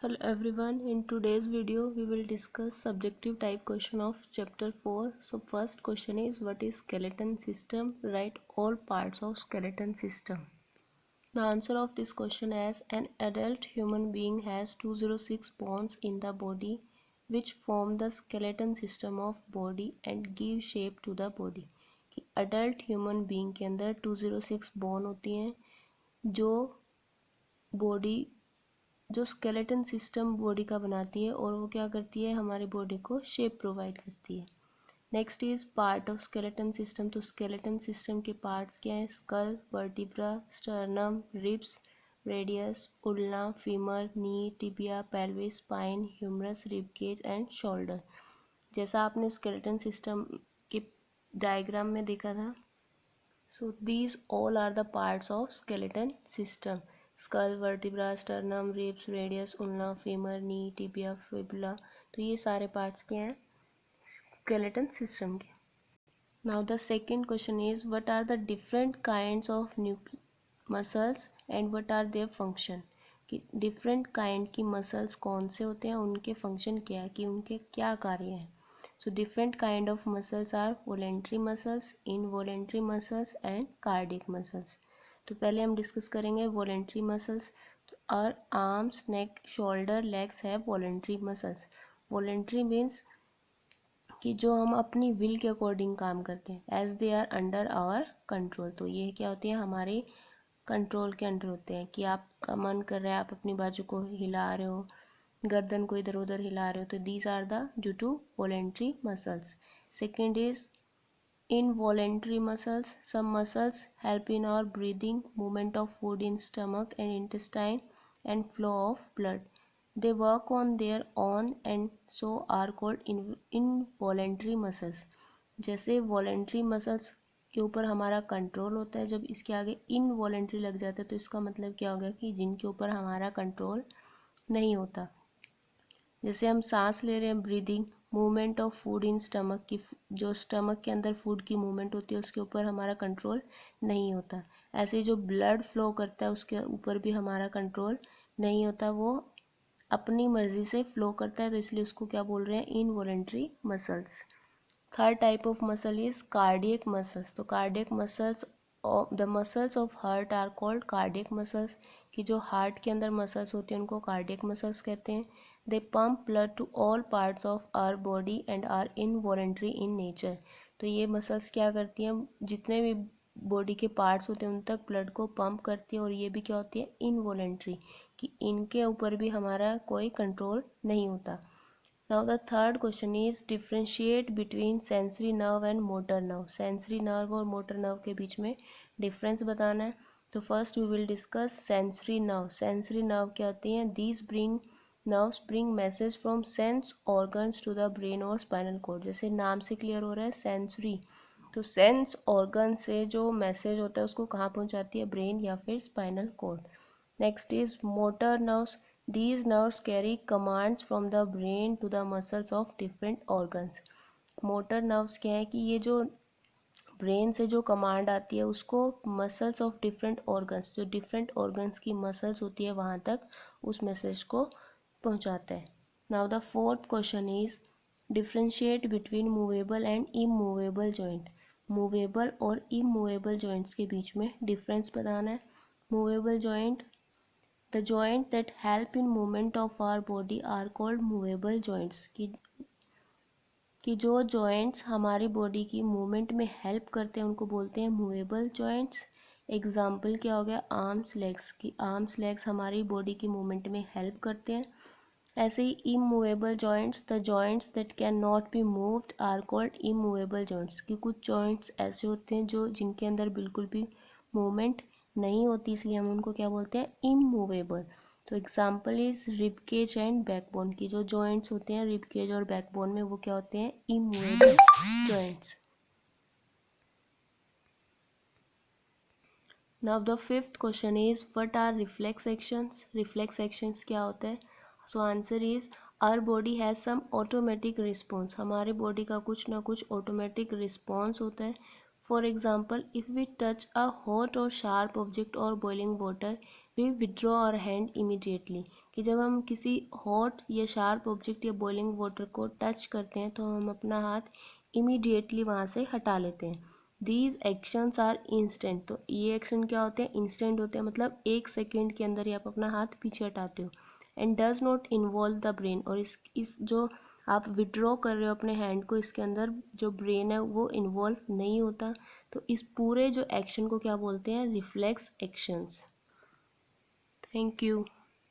Hello everyone, in today's video we will discuss subjective type question of chapter 4. So first question is, what is skeleton system? Write all parts of skeleton system. The answer of this question is, an adult human being has 206 bones in the body which form the skeleton system of body and give shape to the body. कि adult human being के अंदर 206 bone होती हैं जो body जो skeleton system body का बनाती है और वो क्या करती है, हमारी बॉडी को शेप प्रोवाइड करती है. Next is part of skeleton system. तो स्केलेटन सिस्टम के पार्ट्स क्या है? Skull, vertebra, sternum, ribs, radius, ulna, femur, knee, tibia, pelvis, spine, humerus, rib cage and shoulder. जैसा आपने स्केलेटन सिस्टम के डायग्राम में देखा था. So these all are the parts of skeleton system. Skull, vertebra, sternum, ribs, radius, ulna, femur, knee, tibia, fibula. तो ये सारे parts क्या हैं? स्केलेटन सिस्टम के. Now the second question is, what are the different kinds of muscles and what are their function. कि different kind की muscles कौन से होते हैं, उनके फंक्शन क्या है, कि उनके क्या कार्य हैं. So different kind of muscles are voluntary muscles, involuntary muscles and cardiac muscles. तो पहले हम डिस्कस करेंगे voluntary muscles. तो our arms, neck, shoulder, legs have voluntary muscles. Voluntary means कि जो हम अपनी विल के अकॉर्डिंग काम करते हैं, as they are under our control. तो ये क्या होती है, हमारे कंट्रोल के अंडर होते हैं. कि आपका मन कर रहा है, आप अपनी बाजू को हिला रहे हो, गर्दन को इधर उधर हिला रहे हो, तो these are the due to voluntary muscles. Second is involuntary muscles. Some muscles help in our breathing, movement of food in stomach and intestine and flow of blood. They work on their own and so are called involuntary muscles. जैसे voluntary muscles के ऊपर हमारा control होता है, जब इसके आगे involuntary लग जाता है तो इसका मतलब क्या होगा, कि जिनके ऊपर हमारा कंट्रोल नहीं होता. जैसे हम सांस ले रहे हैं, breathing, movement of food in stomach, की जो स्टमक के अंदर फूड की मूवमेंट होती है उसके ऊपर हमारा कंट्रोल नहीं होता. ऐसे जो ब्लड फ्लो करता है उसके ऊपर भी हमारा कंट्रोल नहीं होता, वो अपनी मर्जी से फ्लो करता है, तो इसलिए उसको क्या बोल रहे हैं, involuntary muscles. Third type of muscle is cardiac muscles. So cardiac muscles, the muscles of heart are called cardiac muscles. कि जो हार्ट के अंदर मसल्स होती हैं उनको कार्डियक मसल्स कहते हैं. They pump blood to all parts of our body and are involuntary in nature. तो ये मसल्स क्या करती हैं, जितने भी बॉडी के पार्ट्स होते हैं उन तक ब्लड को पंप करती है, और ये भी क्या होती है, इनवॉलेंट्री. कि इनके ऊपर भी हमारा कोई कंट्रोल नहीं होता. Now the third question is, differentiate between sensory nerve and motor nerve. Sensory nerve और motor nerve के बीच में difference बताना है. तो first we will discuss sensory nerve. Sensory nerve क्या होती हैं? These nerves bring message from sense organs to the brain और spinal cord. जैसे नाम से clear हो रहा है sensory, तो सेंस ऑर्गन से जो मैसेज होता है उसको कहाँ पहुँचाती है, ब्रेन या फिर spinal cord. Next is motor nerves. These nerves carry commands from the brain to the muscles of different organs. Motor nerves क्या है, कि ये जो ब्रेन से जो कमांड आती है उसको मसल्स ऑफ डिफरेंट ऑर्गन्स, जो डिफरेंट ऑर्गन्स की मसल्स होती है वहाँ तक उस मैसेज को पहुँचाता है. Now the fourth question is, differentiate between movable and immovable joint. Movable और इमूवेबल जॉइंट्स के बीच में डिफरेंस बताना है. Movable joint, the joint that help in movement of our body are called movable joints. कि जो joints हमारी body की movement में help करते हैं उनको बोलते हैं movable joints. एग्जाम्पल क्या हो गया, आर्म्स लेग्स. की आर्म्स लेग्स हमारी बॉडी की मूवमेंट में हेल्प करते हैं. ऐसे ही immovable joints, the joints that can not be moved are called immovable joints. कि कुछ जॉइंट्स ऐसे होते हैं जो जिनके अंदर बिल्कुल भी मूवमेंट नहीं होती, इसलिए हम उनको क्या बोलते हैं, इमूवेबल. तो example is rib cage and backbone. की जो जॉइंट्स होते हैं रिब केज और बैकबोन में वो क्या होते हैं, immovable joints. Now the fifth question is, what are reflex actions. Reflex actions क्या होता है. So answer is, our body has some automatic response. हमारे बॉडी का कुछ ना कुछ ऑटोमेटिक रिस्पॉन्स होता है. For example, if we touch a hot और शार्प ऑब्जेक्ट और boiling water, we withdraw our hand immediately, कि जब हम किसी हॉट या शार्प ऑब्जेक्ट या बॉइलिंग वाटर को टच करते हैं तो हम अपना हाथ इमीडिएटली वहाँ से हटा लेते हैं। दीज एक्शंस आर इंस्टेंट, तो ये एक्शन क्या होते हैं, इंस्टेंट होते हैं, मतलब 1 सेकेंड के अंदर ही आप अपना हाथ पीछे हटाते हो। And does not involve the brain, और इस जो आप विड्रॉ कर रहे हो अपने हैंड को, इसके अंदर जो ब्रेन है वो इन्वॉल्व नहीं होता। तो इस पूरे जो एक्शन को क्या बोलते हैं, रिफ्लेक्स एक्शंस। Thank you.